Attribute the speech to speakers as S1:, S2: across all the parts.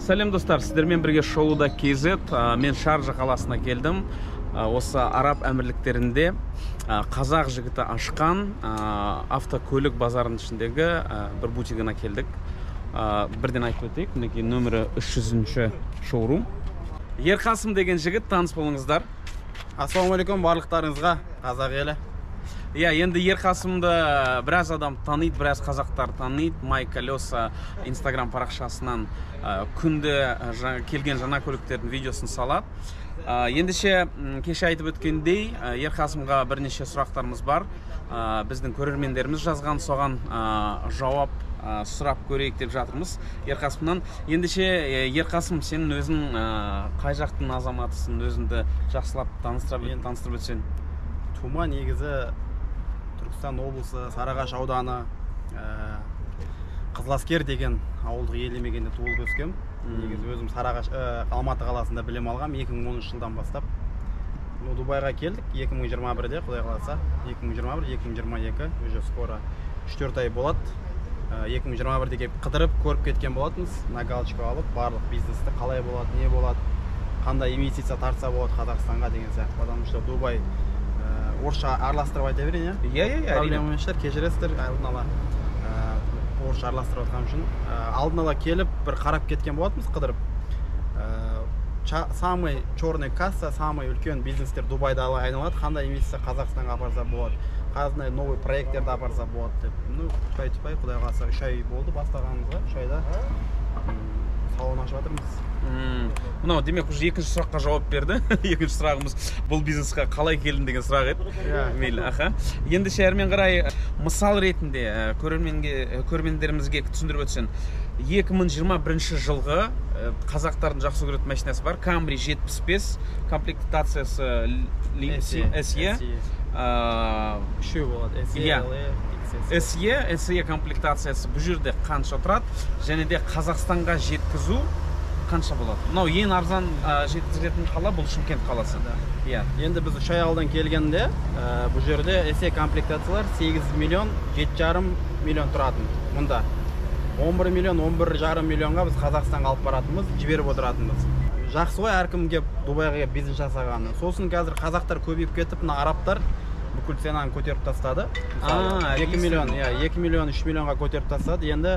S1: Сәлем достар, сіздермен бірге шоуда KZ. Мен Шаржа қаласына келдім. Осы Араб әмірліктерінде қазақ жігіті ашқан автокөлік базарының ішіндегі бір бутигына келдік. Бірден айтып өтейік, мінекей нөмірі 300-ші шоурум. Ерқасым деген жігіт, таныс болыңыздар.
S2: Ассалаумалейкум барлықтарыңызға, қазақ елі.
S1: Енді Ерқасымды біраз адам таниды, біраз қазақтар таниды. MyKolesa Instagram парақшасынан күнде келген жаңа көліктердің видеосын салады. Ендеше кеше айтып өткендей, Ерқасымға бірнеше сұрақтарымыз бар. Біздің көрермендеріміз жазған, соған жауап сұрап көрейік деп жатырмыз Ерқасымнан. Ендеше Ерқасым, сенің өзің қай жақтың азаматысың, өзіңді жақсылап таныстырып өтсең?
S2: Тума негізі Түркістан облысы, Сарыағаш ауданы, Қызыласкер деген ауылдық елді мекенде туылып өскем. Негізі өзім Сарыағаш, Алматы қаласында білім алғам 2013 жылдан бастап. Дубайға келдік 2021-де, құдай қаласа. 2021-2022, уже скоро 3-4 ай болады. 2021-де келіп қыдырып, көріп кеткен болатынбыз. На галочку алып, барлық бизнесті қалай болады, не болады, қандай инвестиция тартса болады Қазақстанға деген сияқты. Потому что Дубай орысша араластырып айта берейін, проблема еместер, кешіресіздер, алдын ала орысша араластырып атқаным үшін. Алдын ала келіп, бір қарап кеткен болатынбыз, қыдырып. Самый черный касса, самый үлкен бизнестер Дубайда айналады, қандай инвестиция Қазақстанға апарса болады, қандай новый проекттерді апарса болады деп. Түпай, құдай қаласа 3 ай болды бастағанымызға, 3 айда салон ашып жатырмыз.
S1: Мынау демек уже екінші сұраққа жауап берді. Екінші сұрағымыз бұл бизнесқа қалай келдің деген сұрақ еді. Мейлі, аха. Ендеше әрмен қарай мысал ретінде көрермендерімізге түсіндіріп өтсең, 2021 жылғы қазақтардың жақсы көретін машинасы бар, Camry 75, комплектациясы SE.
S2: Үшеу болады,
S1: SE комплектациясы бұл жерде қанша тұрады, және де Қазақстанға жеткізу қанша болады? Мынау ең арзан жеткізілетін қала бұл Шымкент қаласы.
S2: Енді біз 3 ай алдан келгенде бұл жерде SE комплектациялар 8 миллион, 7,5 миллион тұратын. Мұнда 11 миллион, 11,5 миллионға біз Қазақстанға алып баратынбыз, жіберіп отыратынбыз. Жақсы ғой әркімге Дубайға бизнес жасағаны. Сосын қазір қазақтар көбейіп кетіп, мына арабтар бүкіл ценаны көтеріп тастады. 2 миллион, 2 миллион, 3 миллионға көтеріп тастады. Енді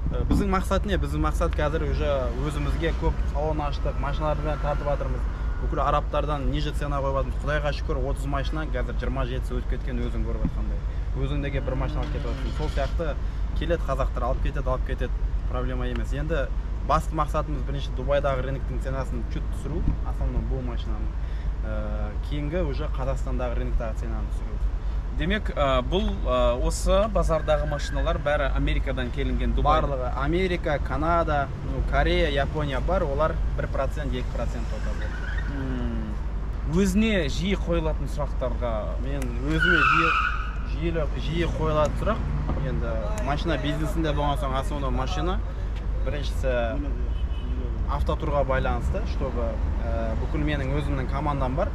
S2: біздің мақсат не? Біздің мақсат қазір уже өзімізге көп салон аштық, машиналардан тартып жатырмыз. Бүкіл арабтардан ниже цена қойып жатырмыз. Құдайға шүкір 30 машина қазір 27-сі өтіп кеткен, өзің көріп жатқандай. Өзіңдегі бір машина алып кетіп жатырсың. Сол сияқты келеді қазақтар, алып кетеді, проблема емес. Енді басты мақсатымыз бірінші Дубайдағы рыноктың ценасын чуть түсіру, основном бұл машинаның. Кейінгі уже Қазақстандағы рыноктағы ценаны түсіру.
S1: Демек, бұл осы базардағы машиналар бәрі Америкадан келінген, Дубай?
S2: Барлығы Америка, Канада, Корея, Япония бар, олар 1%, 2% тота болды.
S1: Өзіне жиі қойылатын сұрақтарға?
S2: Мен өзіме жиі қойылатын сұрақ, енді машина бизнесінде болған соң основной машина. Біріншісі автотурға байланысты, чтобы бүкіл менің өзімнің командам бар.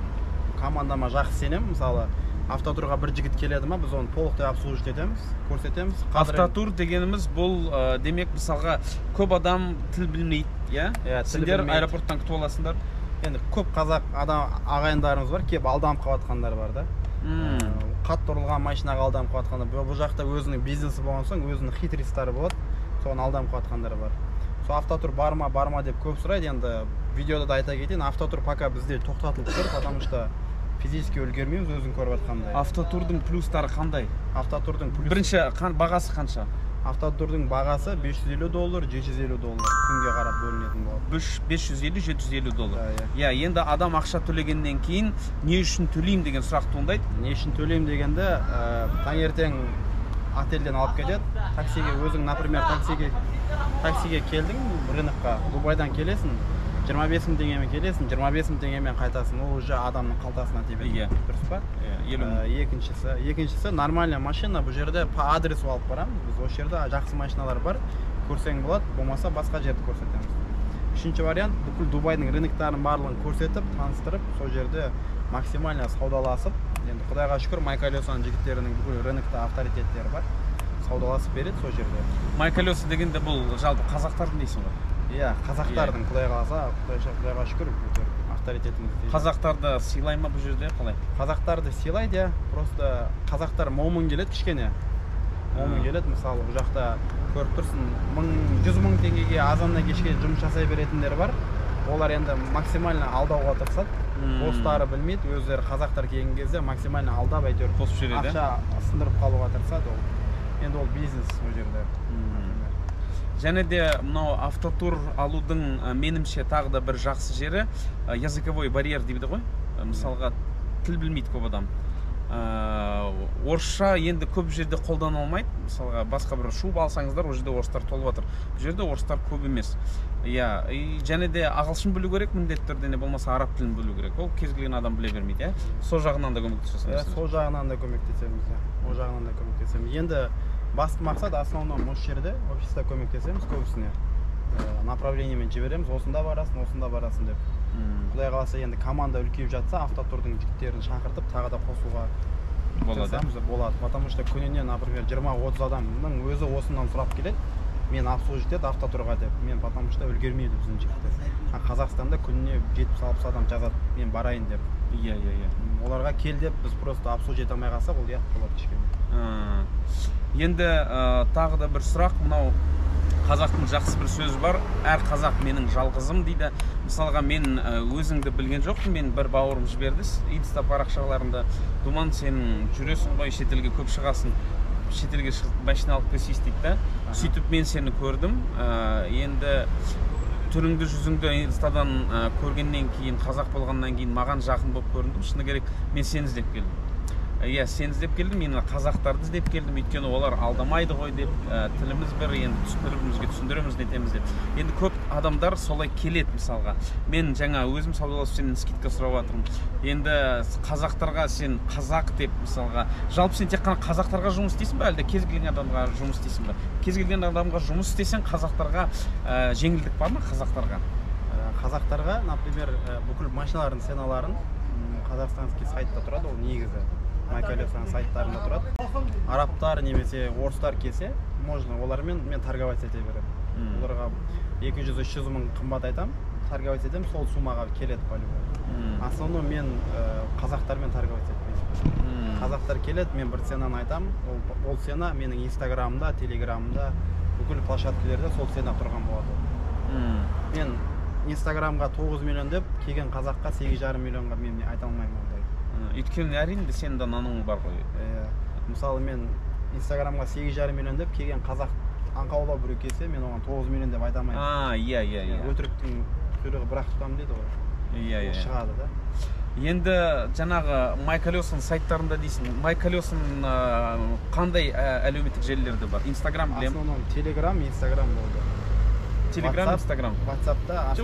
S2: Командама жақсы сенем, мысалы автотурға бір жігіт келеді ма, біз оны толықтай обслуживать етеміз, көрсетеміз.
S1: Автотур дегеніміз бұл демек мысалға көп адам тіл білмейді, сендер аэропорттан күтіп аласыңдар.
S2: Енді көп қазақ ағайындарымыз бар, кеп алданып қалатқандар бар да. Қатты ұрылған машинаға алданып қалатқандар. Бұл жақта өзінің бизнесі болған соң, өзінің хитристары болады, соған алданып қалатқандар бар. Сол автотур барма деп көп сұрайды. Енді видеода да айта кетейін, автотур пока бізде тоқтатылып тұр, потому что физически үлгермейміз, өзің көріп жатқандай.
S1: Автотурдың плюстары қандай?
S2: Автотурдың плюс...
S1: Бірінші бағасы қанша?
S2: Автотурдың бағасы $550, $750 күнге қарап бөлінетін болады.
S1: $550-750. Енді адам ақша төлегеннен кейін не үшін төлейм деген сұрақ туындайды?
S2: Не үшін төлейм дегенде, таңертең отельден алып кетеді, таксиге өзің, например, таксиге келдің рынокқа, Дубайдан келесің, 25 мың теңгемен келесің, 25 мың теңгемен қайтасың, ол уже адамның қалтасына тебеді. Дұрыс па? Екіншісі нормальный машина, бұл жерде по адресу алып барамыз. Біз осы жерде жақсы машиналар бар, көрсең болады, болмаса басқа жерді көрсетеміз. Үшінші вариант, бүкіл Дубайдың рыноктарын барлығын көрсетіп, таныстырып, сол жерде максимально саудаласып, енді құдайға шүкір MyKolesаның жігіттерінің бүкіл рынокта авторитеттері бар, саудаласып береді сол жерде.
S1: MyKolesa дегенде бұл жалпы қазақтардың дейсің ғой?
S2: Иә, қазақтардың құдай қаласа, құдайға шүкір, авторитетіміз.
S1: Қазақтарды сыйлай ма бұл жерде қалай?
S2: Қазақтарды сыйлайды, иә. Просто қазақтар момын келеді кішкене. Момын келеді, мысалы, бұл жақта көріп тұрсың, 100 мың теңгеге азаннан кешке жұмыс жасай беретіндер бар. Олар енді максимально алдауға тырысады. Достары білмейді, өздері қазақтар келген кезде максимально алдап әйтеуір
S1: тосып жүреді.
S2: Ақша сындырып қалуға тырысады ол. Енді ол бизнес ол жерде.
S1: Және де мынау автотур алудың менімше тағы да бір жақсы жері языковой барьер дейді ғой. Мысалға тіл білмейді көп адам. Орысша енді көп жерде қолдана алмайды. Мысалға басқа бір шуб алсаңыздар, ол жерде орыстар толып жатыр. Бұл жерде орыстар көп емес. Иә, және де ағылшын білу керек міндетті түрде, не болмаса араб тілін білу керек. Ол кез келген адам біле бермейді, иә. Сол жағынан да көмектесесіз.
S2: Сол жағынан да көмектесеміз. Ол жағынан да көмектесеміз. Енді басты мақсат основном осы жерде офиста көмектесеміз көбісіне. Направлениемен жібереміз, осында барасың деп. Құдай қаласа енді команда үлкейіп жатса, автотурдың жігіттерін шақыртып, тағы да қосуға болады. Потому что күніне, например, 20-30 адамның өзі осындан сұрап келеді. Мен обслужить ет автотурға деп. Мен потому что үлгермейді біздің жігіттер. Қазақстанда күніне 70-60 адам жазады, мен барайын деп.
S1: Иә.
S2: Оларға кел деп, біз просто обслужить ете алмай қалсақ, ол ұят болады кішкене.
S1: Енді тағы да бір сұрақ, мынау қазақтың жақсы бір сөзі бар, әр қазақ менің жалғызым дейді. Мысалға мен өзіңді білген жоқпын, мен бір бауырым жіберді инста парақшаларында, думан сен жүресің ғой, шетелге көп шығасың, шетелге шығып машина алып келсейіз дейді. Сөйтіп мен сені көрдім. Енді түріңді жүзіңді инстадан көргеннен кейін, қазақ болғаннан кейін маған жақын болып көріндім. Шыны керек, мен сені іздеп келдім. Иә, сен іздеп келдім, мен қазақтарды іздеп келдім, өйткені олар алдамайды ғой деп, тіліміз бір, енді бір-бірімізге түсіндіреміз, нетеміз деп. Енді көп адамдар солай келеді, мысалға. Мен жаңа өзім саудаласып сенен скидка сұрап жатырмын. Енді қазақтарға сен қазақ деп, мысалға, жалпы сен тек қана қазақтарға жұмыс істейсің бе, әлде кез келген адамға жұмыс істейсің бе? Кез келген адамға жұмыс істесең, қазақтарға жеңілдік бар ма, қазақтарға?
S2: Қазақтарға, например, бүкіл машиналардың ценаларын қазақстанский сайтта тұрады, ол негізі. Майкалесаның сайттарында тұрады. Арабтар немесе орыстар келсе, можно олармен мен торговать ете беремін. Оларға 200-300 мың қымбат айтам, торговать етем, сол суммаға келеді по-любому. Основном мен қазақтармен торговать етпеймін. Қазақтар келеді, мен бір ценаны айтам, ол цена менің инстаграмымда, телеграмымда, бүкіл площадкалерде сол цена тұрған болады. Мен инстаграмға 9 миллион деп, келген қазаққа 8,5 миллионға мен айта алмаймын ондай.
S1: Өйткені әрине сенің де наның бар ғой.
S2: Мысалы мен инстаграмға 8,5 миллион деп келген қазақ аңқаулау біреу келсе, мен оған 9 миллион деп айта алмаймын.
S1: Иә.
S2: Өтіріктің құйрығы бір-ақ тұтамын дейді ғой.
S1: Иә.
S2: Шығады да.
S1: Енді жаңағы Майкалесаның сайттарында дейсің, Майкалесаның қандай әлеуметтік желілерде бар? Инстаграм білем.
S2: Основном телеграм, инстаграм болды.
S1: Телеграм, инстаграм.
S2: Ватсапта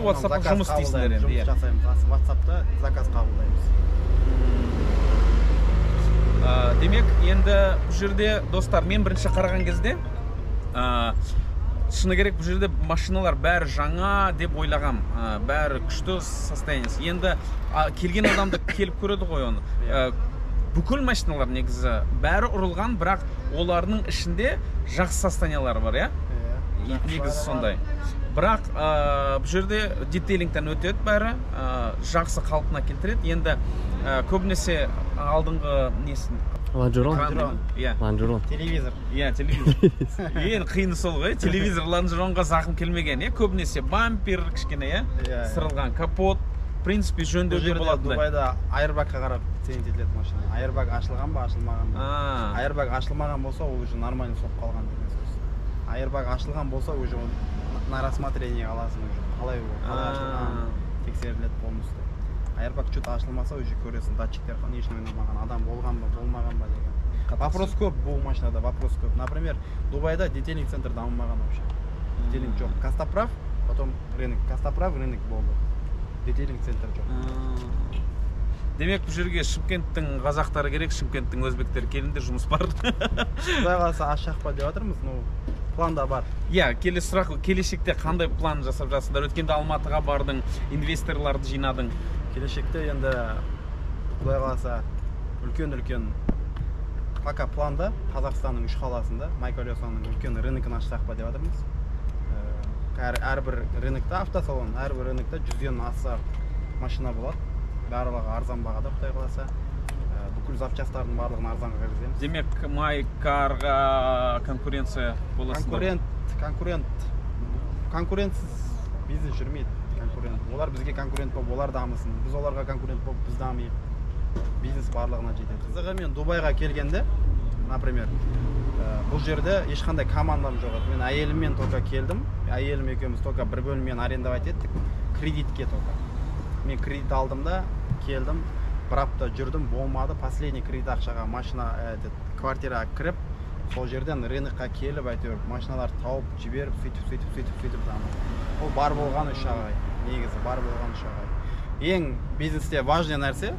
S1: жұмыс істейсіңдер енді.
S2: Жұмыс жасаймыз. Ватсапта заказ қабылдаймыз.
S1: Демек, енді бұл жерде, достар, мен бірінші қараған кезде, шыны керек бұл жерде машиналар бәрі жаңа деп ойлағам, бәрі күшті состояниесі. Енді келген адамды келіп көреді ғой оны. Бүкіл машиналар негізі бәрі ұрылған, бірақ оларының ішінде жақсы состояниялары бар, иә? Негізі сондай. Бірақ бұл жерде детейлингтен өтеді бәрі, жақсы қалпына келтіреді. Енді көбінесе алдыңғы несін?
S3: Ланжерон?
S2: Ланжерон. Телевизор.
S1: Иә, телевизор. Ең қиыны сол ғой, телевизор ланжеронға зақым келмеген. Көбінесе бампер кішкене, сырылған капот. В принципе, жөндеуде болады.
S2: Дубайда айрбагқа қарап теңдетіледі машина. Айрбаг ашылған ба, ашылмаған ба? Айрбаг ашылмаған болса, ол уже нормально соғып қалған деген сөз. Айрбаг ашылған болса, уже на рассмотрение аласың уже. Қалай ашылған, тексеріледі полностью. Айрбаг что-то ашылмаса, уже көресің, датчиктер не үшін ойнамаған, адам болған ба, болмаған ба деген. Вопрос көп бұл машинада, вопрос көп. Например, Дубайда детейлинг центр дамымаған вообще. Детейлинг жоқ. Костоправ, потом рынок. Костоправ, рынок болды. Детейлинг центр жоқ.
S1: Демек, бұл жерге Шымкенттің қазақтары керек, Шымкенттің өзбектері келіңдер, жұмыс бар.
S2: Құдай қаласа аш шақпа деп жатырмыз, планда бар.
S1: Иә, келесі сұрақ, келешекте қандай план жасап жатсыңдар? Өткенде Алматыға бардың, инвесторларды жинадың.
S2: Келешекте енді Құдай қаласа үлкен пока планда Қазақстанның 3 қаласында Майкалесаның үлкен рыногын ашсақ па деп жатырмыз. әрбір рынокта, автосалон әрбір рынокта 100-ден аса машина болады. Барлығы арзан бағада, Құдай қаласа. Бүкіл запчастардың барлығын арзанға кіргіземіз.
S1: Демек, Майкарға конкуренция боласыңдар?
S2: Конкурентсіз бизнес жүрмейді. Олар бізге конкурент болып, олар дамысын. Біз оларға конкурент болып, біз дамиық. Бизнес барлығына жетеді. Қызығы мен Дубайға келгенде, например, бұл жерде ешқандай командам жоқ еді. Мен әйеліммен тоқа келдім. Әйелім екеуміз тоқа бір бөлмені арендовать еттік. Кредитке тоқа. Мен кредит алдым да, келдім. Бір апта жүрдім, болмады. Последний кредит ақшаға машина, квартираға кіріп, сол жерден рынокқа келіп, әйтеуір машиналар тауып, жіберіп, сөйтіп. Ол бар болған үш ағай. Негізі бар болған үш ағай. Ең бизнесте важный нәрсе,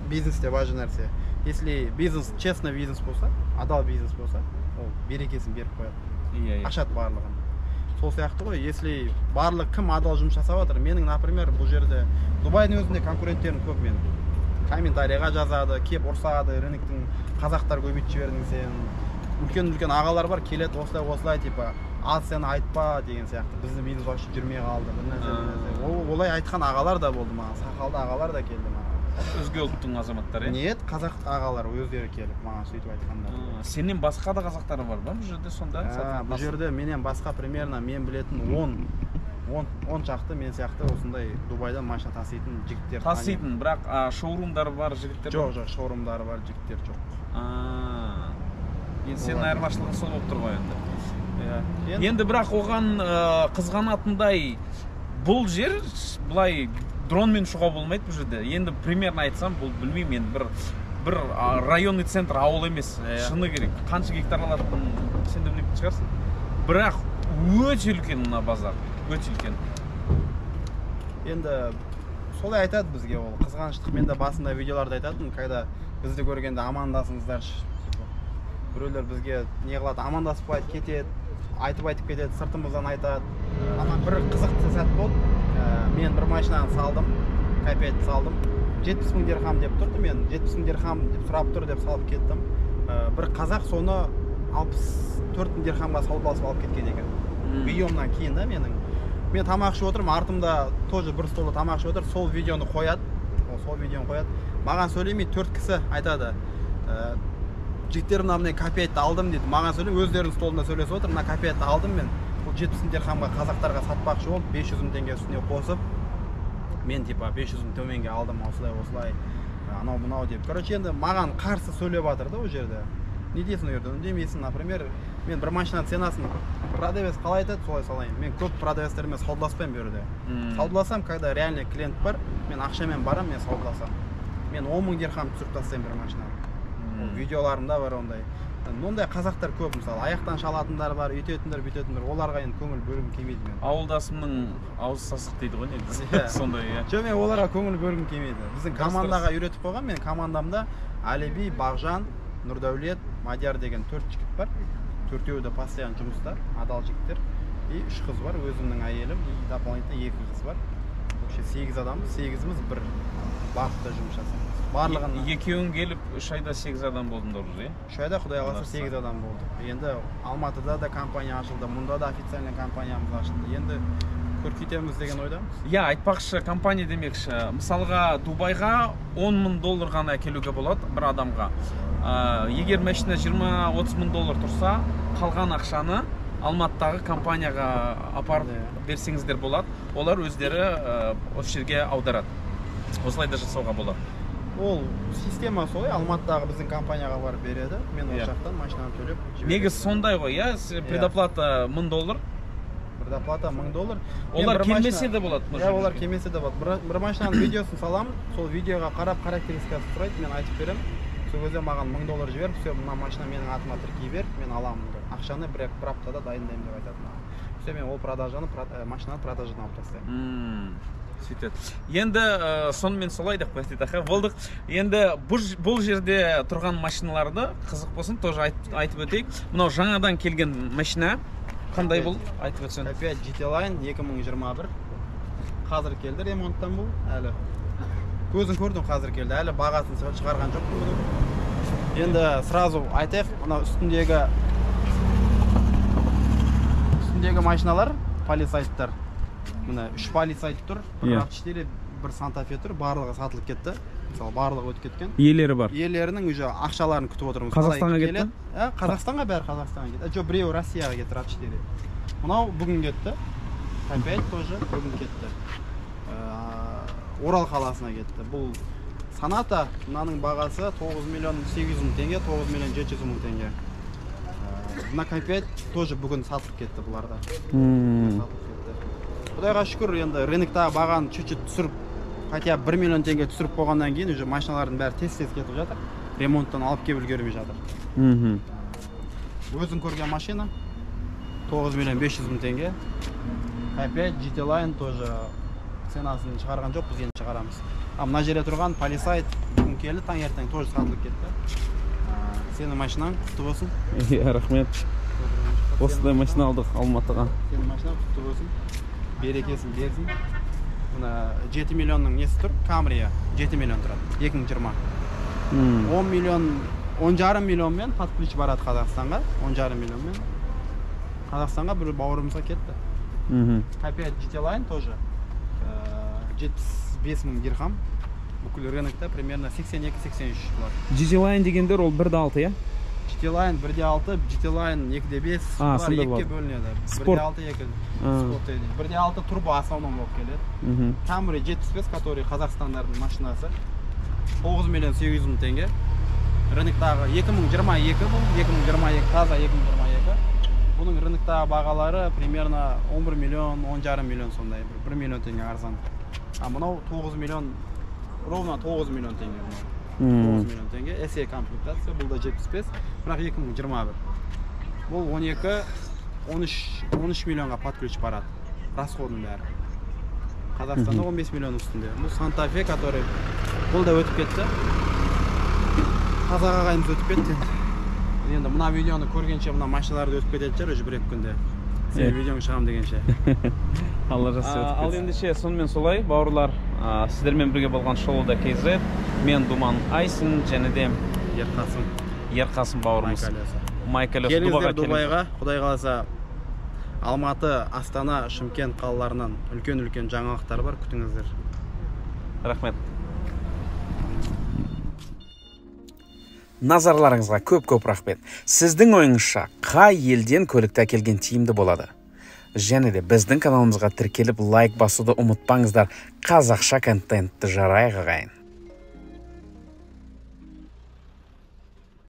S2: если бизнес честный бизнес болса, адал бизнес болса, ол берекесін беріп қояды. Ашады барлығын. Сол сияқты ғой, если барлық кім адал жұмыс жасап жатыр, менің, например, бұл жерде Дубайдың өзінде конкуренттерім көп менің. Комментарийға жазады, кеп ұрсады, рыноктың қазақтар көбейтіп жібердің сен. Үлкен ағалар бар, келеді осылай, типа, аз сені айтпа деген сияқты. Біздің бизнес вообще жүрмей қалды. Олай айтқан ағалар да болды маған, сақалды ағалар да келді маған.
S1: Өзге ұлттың азаматтары?
S2: Нет, қазақ ағалар өздері келіп маған сөйтіп айтқандар.
S1: Сенен басқа да қазақтары бар ба бұл жерде сонда?
S2: Бұл жерде менен басқа примерно мен білетін 10 шақты мен сияқты осындай Дубайдан машина таситын жігіттер.
S1: Таситын, бірақ шоурумдары бар жігіттер?
S2: Жоқ, шоурумдары бар жігіттер жоқ.
S1: Енді сенің айырмашылығың сол болып тұр ғой енді. Енді бірақ оған қызғанатындай бұл жер бұлай дронмен ұшуға болмайды бұл жерде. Енді примерно айтсам, бұл білмеймін, енді бір районный центр, ауыл емес, шыны керек. Қанша гектар алатынын сен де білмейтін шығарсың. Бірақ өте үлкен мына базар, өте үлкен.
S2: Енді солай айтады бізге ол қызғаныштық. Мен де басында видеоларда айтатын, қайда бізді көргенде амандасыңыздаршы. Біреулер бізге не қылады, амандасып кетеді, айтып кетеді, сыртымыздан айтады. Ана бір қызықты сәт болды. Мен бір машинаны салдым, капет салдым. 70 мың дирхам деп тұрды, мен 70 мың дирхам деп сұрап тұр деп салып кеттім. Бір қазақ соны 64 мың дирхамға саудаласып алып кеткен екен. Видеомнан кейін да менің. Мен тамақ ішіп отырмын, артымда тоже бір столда тамақ ішіп отыр, сол видеоны қояды. Маған сөйлемейді, 4 кісі айтады. Жігіттер мына капетті алдым дейді. Маған сөйлеп, өздерінің столында сөйлесіп отыр, мына капетті алдым мен. Бұл 70 мың дирхамға қазақтарға сатпақшы болып, 500 мың теңге үстіне қосып, мен типа 500 мың төменге алдым, осылай, анау деп. Короче, енді маған қарсы сөйлеп жатыр да ол жерде. Не дейсің ол жерде? Үндемейсің, например, мен бір машина ценасын продавец қалай айтады, солай салайын. Мен көп продавецтермен саудаласпаймын бұл жерде. Саудаласам, когда реальный клиент бар, мен ақшамен барам, мен саудаласам. Мен 10 мың дирхам түсіріп тастаймын бір машинаны. Видеоларымда бар ондай. Ондай қазақтар көп, мысалы, аяқтан шалатындар бар, үйтетіндер, бүйтетіндер, оларға енді көңіл бөлгім келмейді мен.
S1: Ауылдасымның ауыз сасық дейді ғой негізі. Сондай, иә.
S2: Жоқ, мен оларға көңіл бөлгім келмейді. Біздің командаға үйретіп қойған, мен командамда Алиби, Бағжан, Нұрдәулет, Мадияр деген 4 жігіт бар. 4-еуі де постоянно жұмыста, адал жігіттер. И 3 қыз бар, өзімнің әйелім, и дополнительно 2 қыз бар. Вообще 8 адамбыз, 8-іміз бір бағытта жұмыс жасаймыз. Барлығын
S1: екеуің келіп 3 айда 8 адам болдыңдар уже, иә?
S2: 3 айда Құдай қаласа 8 адам болды. Енді Алматыда да компания ашылды, мұнда да официальный компаниямыз ашылды. Енді көркейтеміз деген ойдамыз.
S1: Иә, айтпақшы, компания демекші. Мысалға Дубайға 10 мың доллар ғана әкелуге болады бір адамға. Егер машина 20-30 мың доллар тұрса, қалған ақшаны Алматыдағы компанияға апарып берсеңіздер болады. Олар өздері осы жерге аударады. Осылай да жасауға болады.
S2: Ол система солай, Алматыдағы біздің компанияға барып береді. Мен ол жақтан машинаны төлеп жіберемін.
S1: Негіз сондай ғой, иә? Предоплата 1000 доллар.
S2: Предоплата 1000 доллар.
S1: Олар келмесе де болады.
S2: Иә, олар келмесе де болады. Бір машинаның видеосын саламын, сол видеоға қарап характеристикасын сұрайды, мен айтып беремін. Сол кезде маған 1000 доллар жіберіп, все, мына машина менің атыма тіркей бер, мен аламын. Ақшаны бір аптада дайындаймын деп айтады маған. Все, мен ол машинаны продажадан алып тастаймын.
S1: Сөйтеді. Енді сонымен солай деп қойдық, болдық. Енді бұл жерде тұрған машиналарды қызық болсын, тоже айтып өтейік. Мынау жаңадан келген машина қандай бұл? Айтып өтсін.
S2: Опять GT Line 2021. Қазір келді ремонттан бұл, әлі. Көзін көрдің қазір келді, әлі бағасын шығарған жоқ бұл. Енді сразу айтайық, мына үстіндегі машиналар, полисайттар. мына 3 полицай тұр, 1.4, 1 Santa Fe тұр, барлығы сатылып кетті. Мысалы барлығы өтіп кеткен.
S1: Иелері бар.
S2: Иелерінің уже ақшаларын күтіп отырмыз.
S1: Қазақстанға кетті?
S2: Қазақстанға, бәрі Қазақстанға кетті. Жоқ, біреуі Россияға кетті, RAV4. Мынау бүгін кетті. Опять тоже бүгін кетті. Орал қаласына кетті. Бұл Sonata, мынаның бағасы 9 миллион 800 мың теңге, 9 миллион 700 мың теңге. Мына K5 тоже бүгін сатылып кетті бұларда. Құдайға шүкір, енді рыноктағы бағаны чуть-чуть түсіріп, хотя 1 миллион теңге түсіріп болғаннан кейін уже машиналардың бәрі тез-тез кетіп жатыр. Ремонттан алып кеп үлгермей жатыр. Өзің көрген машина 9 миллион 500 мың теңге. K5 GT Line тоже ценасын шығарған жоқ, біз енді шығарамыз. Мына жерде тұрған Palisade бүгін келді, таңертең тоже сатылып кетті. Сенің машинаң құтты болсын.
S1: Рахмет. Осындай машина алдық Алматыға.
S2: Сенің машинаң құтты болсын. Берекесін берсін. Мына 7 миллионның несі тұр? Camry 7 миллион тұрады. 2020. 10 миллион, 10,5 миллионмен под ключ барады Қазақстанға. 10,5 миллионмен. Қазақстанға бір бауырымызға кетті. Опять GT Line тоже 75 мың дирхам. Бүкіл рынокта примерно 82-83 бар.
S1: GT Line дегендер ол 1.6, я?
S2: GT Line 1.6, GT Line 2.5, бұлар 2-ге бөлінеді. 1.6, 2. Спорт дейді. 1.6 турбо основном болып келеді. Camry 75, который Қазақстандардың машинасы. 9 миллион 800 мың теңге. Рыноктағы 2022 бұл, 2022, таза 2022. Бұның рыноктағы бағалары примерно 11 миллион, 10,5 миллион сондай, 1 миллион теңге арзан. Мынау 9 миллион, ровно 9 миллион теңге. 9 миллион теңге, SE комплектация, бұл да 75, бірақ 2021. Бұл 12-13 миллионға под ключ барады, расходың бәрі. Қазақстанда 15 миллион үстінде. Бұл Santa Fe, который бұл да өтіп кетті. Қазақ ағайымыз өтіп кетті. Енді мына видеоны көргенше мына машиналарды өтіп кетеді жер, уже 1-2 күнде. Сен видеоң шығам дегенше.
S1: Алла жақсы өтіп кетсін. Ал ендеше сонымен солай, бауырлар, сіздермен бірге болған шоуда KZ, мен Думан Айсын, және де Ерқасым бауырымыз. Майкалёс.
S2: Келіңіздер Дубайға, Құдай қаласа Алматы, Астана, Шымкент қалаларынан үлкен-үлкен жаңалықтар бар, күтіңіздер.
S1: Рахмет. Назарларыңызға көп-көп рахмет. Сіздің ойыңызша қай елден көлікті әкелген тиімді болады? Және де біздің каналымызға тіркеліп лайк басуды ұмытпаңыздар. Қазақша контентті жарайық ағайын.